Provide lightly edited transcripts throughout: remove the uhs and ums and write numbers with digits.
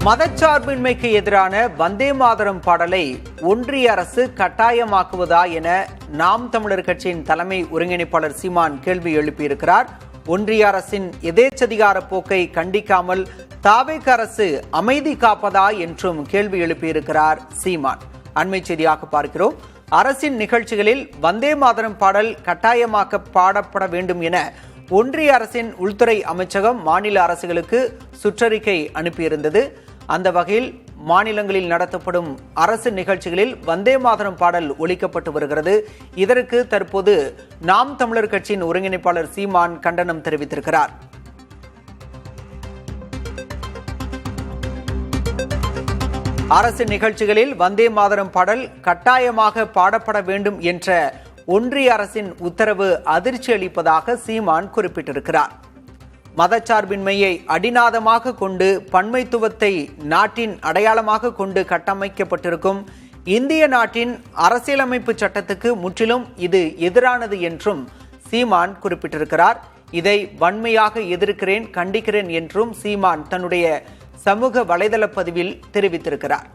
மதச்சார்பின்மைக்கு எதிரான வந்தே மாதரம் பாடலை ஒன்றிய அரசு கட்டாயமாக்குவதா என நாம் தமிழர் கட்சியின் தலைமை ஒருங்கிணைப்பாளர் சீமான் கேள்வி எழுப்பியிருக்கிறார். ஒன்றிய அரசின் எதேச்சதிகார போக்கை கண்டிக்காமல் தாவேக அரசு அமைதி காப்பதா என்றும் கேள்வி எழுப்பியிருக்கிறார் சீமான். அண்மை செய்தியாக பார்க்கிறோம். அரசின் நிகழ்ச்சிகளில் வந்தே மாதரம் பாடல் கட்டாயமாக்க பாடப்பட வேண்டும் என ஒன்றிய அரசின் உள்துறை அமைச்சகம் மாநில அரசுகளுக்கு சுற்றறிக்கை அனுப்பியிருந்தது. அந்த வகையில் மாநிலங்களில் நடத்தப்படும் அரசு நிகழ்ச்சிகளில் வந்தே மாதரம் பாடல் ஒலிக்கப்பட்டு வருகிறது. இதற்கு தற்போது நாம் தமிழர் கட்சியின் ஒருங்கிணைப்பாளர் சீமான் கண்டனம் தெரிவித்திருக்கிறார். அரசு நிகழ்ச்சிகளில் வந்தே மாதரம் பாடல் கட்டாயமாக பாடப்பட வேண்டும் என்ற ஒன்றிய அரசின் உத்தரவு அதிர்ச்சி அளிப்பதாக சீமான் குறிப்பிட்டிருக்கிறார். மதச்சார்பின்மையை அடிநாதமாக கொண்டு பன்மைத்துவத்தை நாட்டின் அடையாளமாக கொண்டு கட்டமைக்கப்பட்டிருக்கும் இந்திய நாட்டின் அரசியலமைப்பு சட்டத்துக்கு முற்றிலும் இது எதிரானது என்றும் சீமான் குறிப்பிட்டிருக்கிறார். இதை வன்மையாக எதிர்க்கிறேன், கண்டிக்கிறேன் என்றும் சீமான் தன்னுடைய சமூக வலைதள பதிவில் தெரிவித்திருக்கிறார்.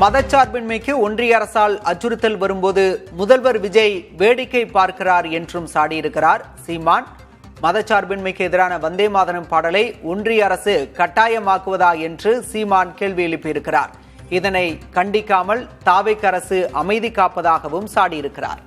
மதச்சார்பின்மைக்கு ஒன்றிய அரசால் அச்சுறுத்தல் வரும்போது முதல்வர் விஜய் வேடிக்கை பார்க்கிறார் என்றும் சாடியிருக்கிறார் சீமான். மதச்சார்பின்மைக்கு எதிரான வந்தே மாதரம் பாடலை ஒன்றிய அரசு கட்டாயமாக்குவதா என்று சீமான் கேள்வி எழுப்பியிருக்கிறார். இதனை கண்டிக்காமல் தாவேக அரசு அமைதி காப்பதாகவும் சாடியிருக்கிறார்.